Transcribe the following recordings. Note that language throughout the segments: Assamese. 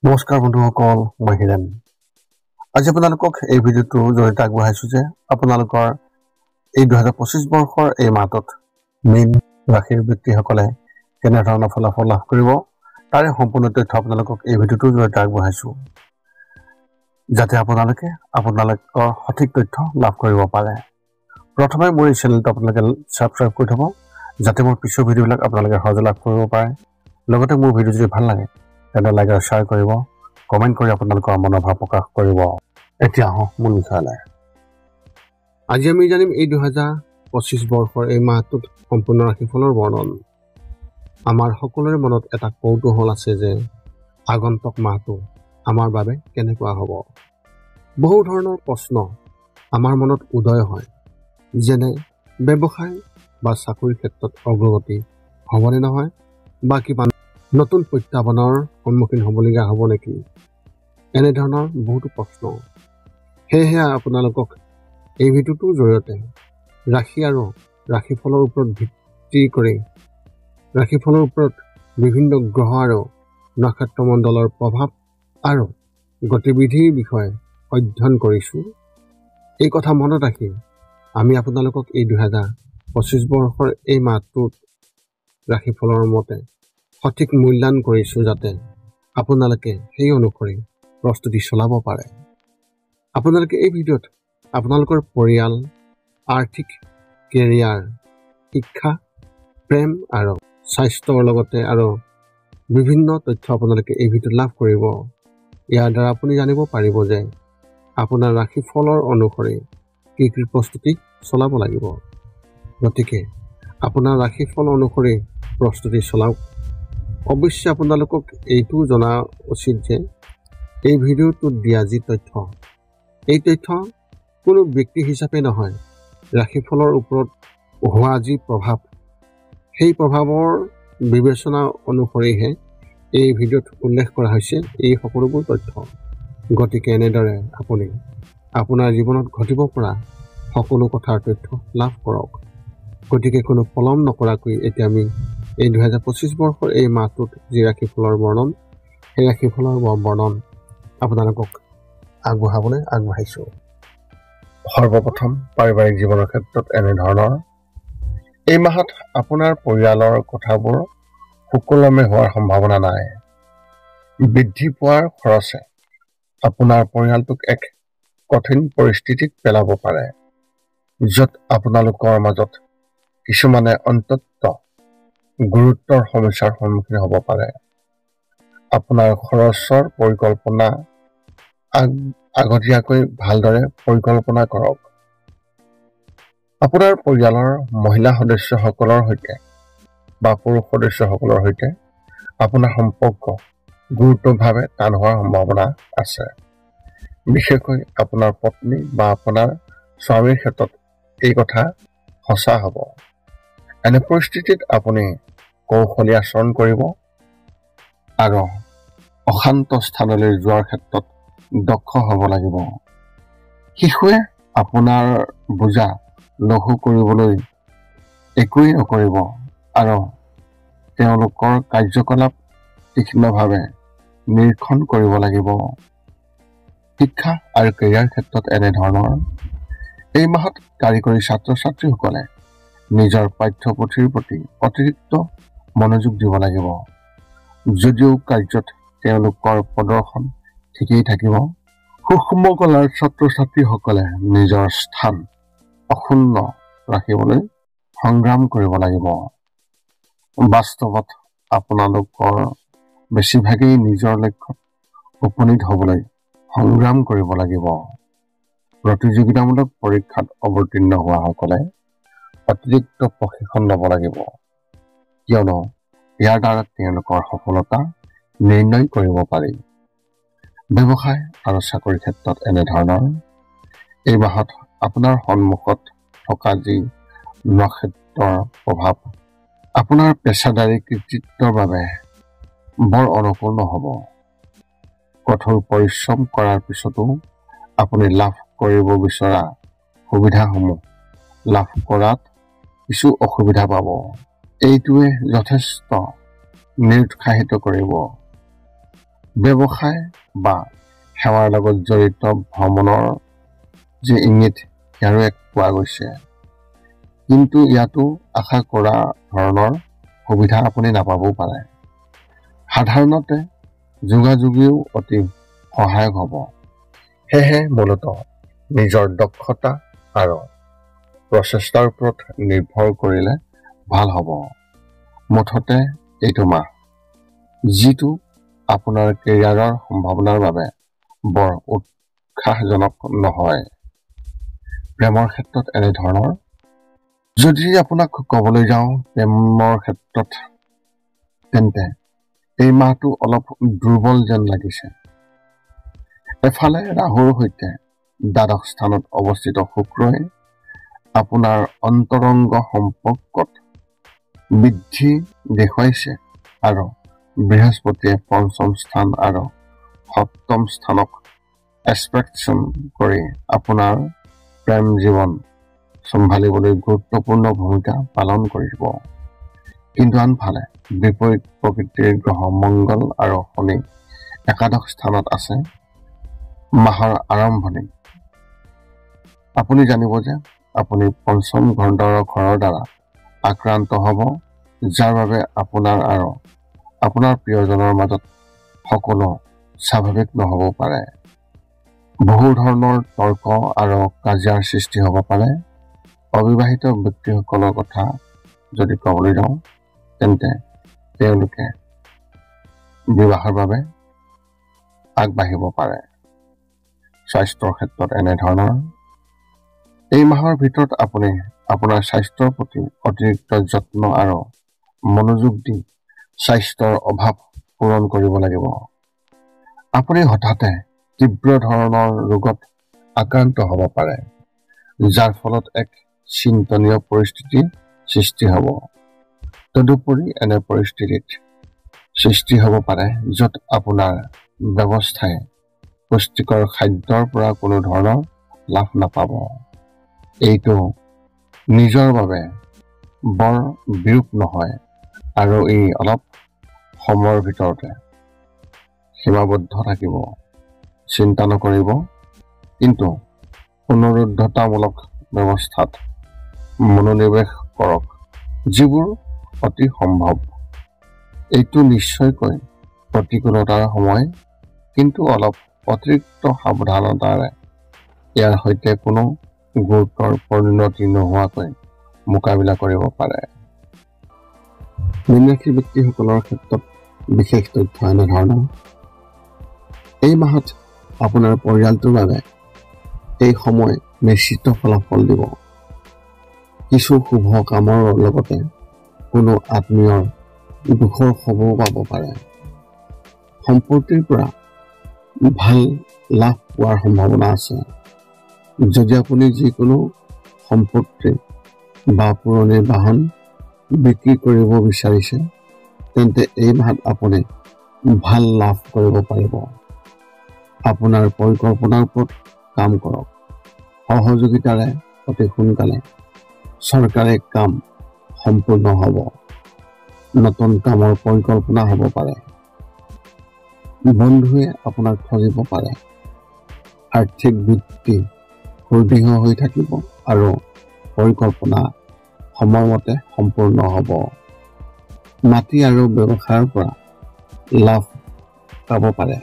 নমস্কাৰ বন্ধুসকল, মই হিৰেণ। আজি আপোনালোকক এই ভিডিঅ'টোৰ জৰিয়তে আগবঢ়াইছোঁ যে আপোনালোকৰ এই 2025 বৰ্ষৰ এই মাহটোত মীন ৰাশিৰ ব্যক্তিসকলে কেনেধৰণৰ ফলাফল লাভ কৰিব তাৰে সম্পূৰ্ণ তথ্য আপোনালোকক এই ভিডিঅ'টোৰ জৰিয়তে আগবঢ়াইছোঁ, যাতে আপোনালোকৰ সঠিক তথ্য লাভ কৰিব পাৰে। প্ৰথমে মোৰ এই চেনেলটো আপোনালোকে ছাবস্ক্ৰাইব কৰি থ'ব, যাতে মোৰ পিছৰ ভিডিঅ'বিলাক আপোনালোকে সহজে লাভ কৰিব পাৰে। লগতে মোৰ ভিডিঅ' যদি ভাল লাগে তেন্তে লাইক আৰু শ্বেয়াৰ কৰিব, কমেণ্ট কৰি আপোনালোকৰ মনোভাৱ প্ৰকাশ কৰিব। এতিয়া আহোঁ মূল বিষয়লৈ। আজি আমি জানিম এই 2025 বৰ্ষৰ এই মাহটোত সম্পূৰ্ণ ৰাশিফলৰ বৰ্ণন। আমাৰ সকলোৰে মনত এটা কৌতূহল আছে যে আগন্তুক মাহটো আমাৰ বাবে কেনেকুৱা হ'ব। বহু ধৰণৰ প্ৰশ্ন আমাৰ মনত উদয় হয়, যেনে ব্যৱসায় বা চাকৰিৰ ক্ষেত্ৰত অগ্ৰগতি হ'বনে নহয়, বা কিবা নতুন প্ৰত্যাহ্বানৰ সন্মুখীন হ'বলগীয়া হ'ব নেকি, এনেধৰণৰ বহুতো প্ৰশ্ন। সেয়েহে আপোনালোকক এই ভিডিঅ'টোৰ জৰিয়তে ৰাশি আৰু ৰাশিফলৰ ওপৰত ভিত্তি কৰি ৰাশিফলৰ ওপৰত বিভিন্ন গ্ৰহ আৰু নক্ষত্ৰমণ্ডলৰ প্ৰভাৱ আৰু গতিবিধিৰ বিষয়ে অধ্যয়ন কৰিছোঁ। এই কথা মনত ৰাখি আমি আপোনালোকক এই 2025 বৰ্ষৰ এই মাহটোত ৰাশিফলৰ মতে সঠিক মূল্যায়ন কৰিছোঁ, যাতে আপোনালোকে সেই অনুসৰি প্ৰস্তুতি চলাব পাৰে। আপোনালোকে এই ভিডিঅ'ত আপোনালোকৰ পৰিয়াল, আৰ্থিক, কেৰিয়াৰ, শিক্ষা, প্ৰেম আৰু স্বাস্থ্যৰ লগতে আৰু বিভিন্ন তথ্য আপোনালোকে এই ভিডিঅ'ত লাভ কৰিব। ইয়াৰ দ্বাৰা আপুনি জানিব পাৰিব যে আপোনাৰ ৰাশিফলৰ অনুসৰি কি কি প্ৰস্তুতি চলাব লাগিব। গতিকে আপোনাৰ ৰাশিফল অনুসৰি প্ৰস্তুতি চলাওক। অৱশ্যে আপোনালোকক এইটো জনা উচিত যে এই ভিডিঅ'টোত দিয়া যি তথ্য, এই তথ্য কোনো ব্যক্তি হিচাপে নহয়, ৰাশিফলৰ ওপৰত হোৱা যি প্ৰভাৱ, সেই প্ৰভাৱৰ বিবেচনা অনুসৰিহে এই ভিডিঅ'ত উল্লেখ কৰা হৈছে এই সকলোবোৰ তথ্য। গতিকে এনেদৰে আপুনি আপোনাৰ জীৱনত ঘটিব পৰা সকলো কথাৰ তথ্য লাভ কৰক। গতিকে কোনো পলম নকৰাকৈ এতিয়া আমি এই 2025 বৰ্ষৰ এই মাহটোত যি ৰাশিফলৰ বৰ্ণন, সেই ৰাশিফলৰ বৰ্ণন আপোনালোকক আগবঢ়াবলৈ আগবাঢ়িছোঁ। সৰ্বপ্ৰথম পাৰিবাৰিক জীৱনৰ ক্ষেত্ৰত এনেধৰণৰ। এই মাহত আপোনাৰ পৰিয়ালৰ কথাবোৰ সুকলমে হোৱাৰ সম্ভাৱনা নাই। বৃদ্ধি পোৱাৰ খৰচে আপোনাৰ পৰিয়ালটোক এক কঠিন পৰিস্থিতিত পেলাব পাৰে, য'ত আপোনালোকৰ মাজত কিছুমানে অন্ততঃ গুৰুতৰ সমস্যাৰ সন্মুখীন হ'ব পাৰে। আপোনাৰ খৰচৰ পৰিকল্পনা আগতীয়াকৈ ভালদৰে পৰিকল্পনা কৰক। আপোনাৰ পৰিয়ালৰ মহিলা সদস্যসকলৰ সৈতে বা পুৰুষ সদস্যসকলৰ সৈতে আপোনাৰ সম্পৰ্ক গুৰুতৰভাৱে টান হোৱাৰ সম্ভাৱনা আছে। বিশেষকৈ আপোনাৰ পত্নী বা আপোনাৰ স্বামীৰ ক্ষেত্ৰত এই কথা সঁচা হ'ব। এনে পৰিস্থিতিত আপুনি কৌশলী আচৰণ কৰিব আৰু অশান্ত স্থানলৈ যোৱাৰ ক্ষেত্ৰত দক্ষ হ'ব লাগিব। শিশুৱে আপোনাৰ বোজা লঘু কৰিবলৈ একোৱেই নকৰিব আৰু তেওঁলোকৰ কাৰ্যকলাপ তীক্ষ্ণভাৱে নিৰীক্ষণ কৰিব লাগিব। শিক্ষা আৰু কেৰিয়াৰ ক্ষেত্ৰত এনেধৰণৰ। এই মাহত কাৰিকৰী ছাত্ৰ ছাত্ৰীসকলে নিজৰ পাঠ্যপুথিৰ প্ৰতি অতিৰিক্ত মনোযোগ দিব লাগিব। যদিও কাৰ্যত তেওঁলোকৰ প্ৰদৰ্শন ঠিকেই থাকিব, সূক্ষ্ম কলাৰ ছাত্ৰ ছাত্ৰীসকলে নিজৰ স্থান অক্ষুণ্ণ ৰাখিবলৈ সংগ্ৰাম কৰিব লাগিব। বাস্তৱত আপোনালোকৰ বেছিভাগেই নিজৰ লক্ষ্যত উপনীত হ'বলৈ সংগ্ৰাম কৰিব লাগিব। প্ৰতিযোগিতামূলক পৰীক্ষাত অৱতীৰ্ণ হোৱাসকলে অতিৰিক্ত প্ৰশিক্ষণ ল'ব লাগিব, কিয়নো ইয়াৰ দ্বাৰা তেওঁলোকৰ সফলতা নিৰ্ণয় কৰিব পাৰি। ব্যৱসায় আৰু চাকৰিৰ ক্ষেত্ৰত এনেধৰণৰ। এই মাহত আপোনাৰ সন্মুখত থকা যি নক্ষত্ৰৰ প্ৰভাৱ আপোনাৰ পেছাদাৰী কৃতিত্বৰ বাবে বৰ অনুকূল নহ'ব। কঠোৰ পৰিশ্ৰম কৰাৰ পিছতো আপুনি লাভ কৰিব বিচৰা সুবিধাসমূহ লাভ কৰাত কিছু অসুবিধা পাব। এইটোৱে যথেষ্ট নিৰুৎসাহিত কৰিব। ব্যৱসায় বা সেৱাৰ লগত জড়িত ভ্ৰমণৰ যি ইংগিত ইয়াৰো এক পোৱা গৈছে, কিন্তু ইয়াতো আশা কৰা ধৰণৰ সুবিধা আপুনি নাপাবও পাৰে। সাধাৰণতে যোগাযোগেও অতি সহায়ক হ'ব। সেয়েহে মূলতঃ নিজৰ দক্ষতা আৰু প্ৰচেষ্টাৰ ওপৰত নিৰ্ভৰ কৰিলে ভাল হ'ব। মুঠতে এইটো মাহ যিটো আপোনাৰ কেৰিয়াৰৰ সম্ভাৱনাৰ বাবে বৰ উৎসাহজনক নহয়। প্ৰেমৰ ক্ষেত্ৰত এনেধৰণৰ, যদি আপোনাক ক'বলৈ যাওঁ প্ৰেমৰ ক্ষেত্ৰত, তেন্তে এই মাহটো অলপ দুৰ্বল যেন লাগিছে। এফালে ৰাহুৰ সৈতে দ্বাদশ স্থানত অৱস্থিত শুক্ৰই আপোনাৰ অন্তৰংগ সম্পৰ্কত বৃদ্ধি দেখুৱাইছে আৰু বৃহস্পতিয়ে পঞ্চম স্থান আৰু সপ্তম স্থানক এছপেক্টন কৰি আপোনাৰ প্ৰেম জীৱন চম্ভালিবলৈ গুৰুত্বপূৰ্ণ ভূমিকা পালন কৰিব। কিন্তু আনফালে বিপৰীত প্ৰকৃতিৰ গ্ৰহ মংগল আৰু শনি একাদশ স্থানত আছে। মাহৰ আৰম্ভণি আপুনি জানিব যে আপুনি পঞ্চম ঘৰৰ দ্বাৰা আক্ৰান্ত হ'ব, যাৰ বাবে আপোনাৰ আৰু আপোনাৰ প্ৰিয়জনৰ মাজত সকলো স্বাভাৱিক নহ'ব পাৰে। বহু ধৰণৰ তৰ্ক আৰু কাজিয়াৰ সৃষ্টি হ'ব পাৰে। অবিবাহিত ব্যক্তিসকলৰ কথা যদি ক'বলৈ যাওঁ, তেন্তে তেওঁলোকে বিবাহৰ বাবে আগবাঢ়িব পাৰে। স্বাস্থ্যৰ ক্ষেত্ৰত এনেধৰণৰ, এই মাহৰ ভিতৰত আপুনি আপোনাৰ স্বাস্থ্যৰ প্ৰতি অতিৰিক্ত যত্ন আৰু মনোযোগ দি স্বাস্থ্যৰ অভাৱ পূৰণ কৰিব লাগিব। আপুনি হঠাতে তীব্ৰ ধৰণৰ ৰোগত আক্ৰান্ত হ'ব পাৰে, যাৰ ফলত এক চিন্তনীয় পৰিস্থিতিৰ সৃষ্টি হ'ব। তদুপৰি এনে পৰিস্থিতিত সৃষ্টি হ'ব পাৰে য'ত আপোনাৰ ব্যৱস্থাই পুষ্টিকৰ খাদ্যৰ পৰা কোনো ধৰণৰ লাভ নাপাব। এইটো নিজৰ বাবে বৰ বিৰূপ নহয় আৰু ই অলপ সময়ৰ ভিতৰতে সীমাবদ্ধ থাকিব। চিন্তা নকৰিব, কিন্তু পুনৰুদ্ধতামূলক ব্যৱস্থাত মনোনিৱেশ কৰক, যিবোৰ অতি সম্ভৱ। এইটো নিশ্চয়কৈ প্ৰতিকূলতাৰ সময়, কিন্তু অলপ অতিৰিক্ত সাৱধানতাৰে ইয়াৰ সৈতে কোনো গুৰুতৰ পৰিণতি নোহোৱাকৈ মোকাবিলা কৰিব পাৰে। মীন ৰাশিৰ ব্যক্তিসকলৰ ক্ষেত্ৰত বিশেষ তথ্য এনেধৰণৰ, এই মাহত আপোনাৰ পৰিয়ালটোৰ বাবে এই সময় নিশ্চিত ফলাফল দিব। কিছু শুভ কামৰ লগতে কোনো আত্মীয়ৰ দুখৰ খবৰো পাব পাৰে। সম্পত্তিৰ পৰা ভাল লাভ পোৱাৰ সম্ভাৱনা আছে। যদি আপুনি যিকোনো সম্পত্তি বা পুৰণি বাহন বিক্ৰী কৰিব বিচাৰিছে, তেন্তে এই মাহত আপুনি ভাল লাভ কৰিব পাৰিব। আপোনাৰ পৰিকল্পনাৰ ওপৰত কাম কৰক। সহযোগিতাৰে অতি সোনকালে চৰকাৰী কাম সম্পূৰ্ণ হ'ব। নতুন কামৰ পৰিকল্পনা হ'ব পাৰে। বন্ধুৱে আপোনাক ঠগিব পাৰে। আৰ্থিক বৃদ্ধি সুদৃঢ় হৈ থাকিব আৰু পৰিকল্পনা সময়মতে সম্পূৰ্ণ হ'ব। মাটি আৰু ব্যৱসায়ৰ পৰা লাভ পাব পাৰে।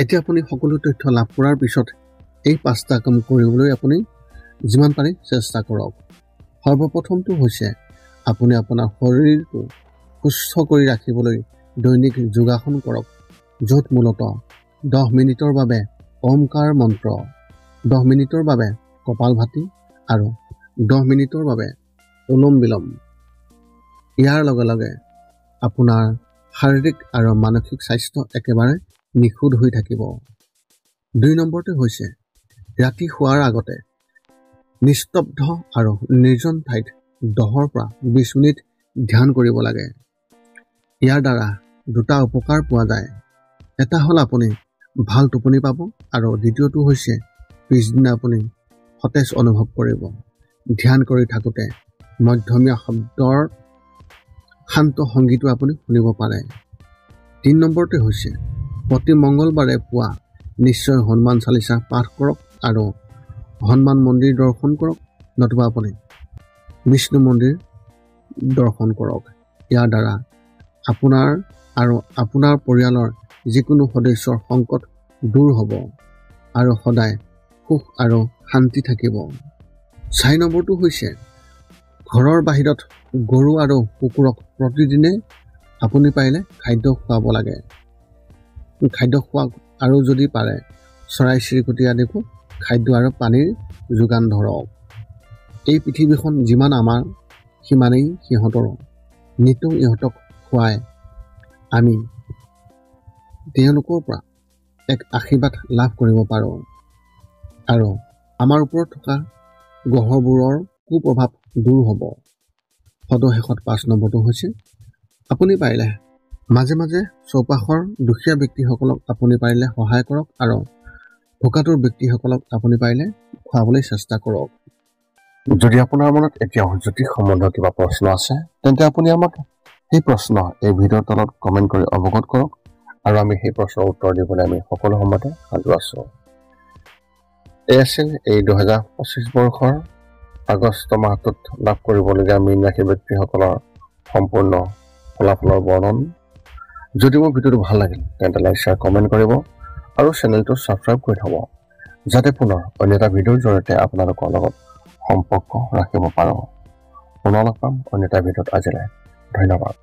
এতিয়া আপুনি সকলো তথ্য লাভ কৰাৰ পিছত এই 5টা কাম কৰিবলৈ আপুনি যিমান পাৰি চেষ্টা কৰক। সৰ্বপ্ৰথমটো হৈছে আপুনি আপোনাৰ শৰীৰটো সুস্থ কৰি ৰাখিবলৈ দৈনিক যোগাসন কৰক, য'ত মূলতঃ 10 মিনিটৰ বাবে ওমকাৰ মন্ত্ৰ, 10 মিনিটৰ বাবে কপালভাতি আৰু 10 মিনিটৰ বাবে অনুলোম বিলোম। ইয়াৰ লগে লগে আপোনাৰ শাৰীৰিক আৰু মানসিক স্বাস্থ্য একেবাৰে নিখুঁত হৈ থাকিব। 2 নম্বৰটো হৈছে ৰাতি শোৱাৰ আগতে নিস্তব্ধ আৰু নিৰ্জন ঠাইত 10 পৰা 20 মিনিট ধ্যান কৰিব লাগে। ইয়াৰ দ্বাৰা 2টা উপকাৰ পোৱা যায়। এটা হ'ল আপুনি ভাল টোপনি পাব আৰু দ্বিতীয়টো হৈছে পিছদিনা আপুনি সতেজ অনুভৱ কৰিব। ধ্যান কৰি থাকোঁতে মধ্যমীয়া শব্দৰ শান্ত সংগীতো আপুনি শুনিব পাৰে। 3 নম্বৰতে হৈছে প্ৰতি মঙ্গলবাৰে পুৱা নিশ্চয় হনুমান চালিচা পাঠ কৰক আৰু হনুমান মন্দিৰ দৰ্শন কৰক, নতুবা আপুনি বিষ্ণু মন্দিৰ দৰ্শন কৰক। ইয়াৰ দ্বাৰা আপোনাৰ আৰু আপোনাৰ পৰিয়ালৰ যিকোনো সদস্যৰ সংকট দূৰ হ'ব আৰু সদায় সুখ আৰু শান্তি থাকিব। 4 নম্বৰটো হৈছে ঘৰৰ বাহিৰত গৰু আৰু কুকুৰক প্ৰতিদিনে আপুনি পাৰিলে খাদ্য খুৱাব লাগে। খাদ্য খোৱাওক আৰু যদি পাৰে চৰাই চিৰিকটি আদিকো খাদ্য আৰু পানীৰ যোগান ধৰক। এই পৃথিৱীখন যিমান আমাৰ সিমানেই সিহঁতৰো। নিতৌ ইহঁতক খুৱাই আমি তেওঁলোকৰ পৰা এক আশীৰ্বাদ লাভ কৰিব পাৰোঁ আৰু আমাৰ ওপৰত থকা গ্ৰহবোৰৰ কুপ্ৰভাৱ দূৰ হ'ব। সদশেষত 5 নম্বৰটো হৈছে আপুনি পাৰিলে মাজে মাজে চৌপাশৰ দুখীয়া ব্যক্তিসকলক আপুনি পাৰিলে সহায় কৰক আৰু ভোকাতুৰ ব্যক্তিসকলক আপুনি পাৰিলে খুৱাবলৈ চেষ্টা কৰক। যদি আপোনাৰ মনত এতিয়াও জ্যোতিষ সম্বন্ধীয় কিবা প্ৰশ্ন আছে তেন্তে আপুনি আমাক সেই প্ৰশ্ন এই ভিডিঅ'ৰ তলত কমেণ্ট কৰি অৱগত কৰক আৰু আমি সেই প্ৰশ্নৰ উত্তৰ দিবলৈ আমি সকলো সময়তে সাজু আছোঁ। এই আছিল এই 2025 বৰ্ষৰ আগষ্ট মাহটোত লাভ কৰিবলগীয়া মীন ৰাশি ব্যক্তিসকলৰ সম্পূৰ্ণ ফলাফলৰ বৰ্ণন। যদি মোৰ ভিডিঅ'টো ভাল লাগিল তেন্তে লাইক শ্বেয়াৰ কমেণ্ট কৰিব আৰু চেনেলটো ছাবস্ক্ৰাইব কৰি থ'ব, যাতে পুনৰ অন্য এটা ভিডিঅ'ৰ জৰিয়তে আপোনালোকৰ লগত সম্পৰ্ক ৰাখিব পাৰোঁ। পুনৰ লগ পাম অন্য এটা ভিডিঅ'ত। আজিলৈ ধন্যবাদ।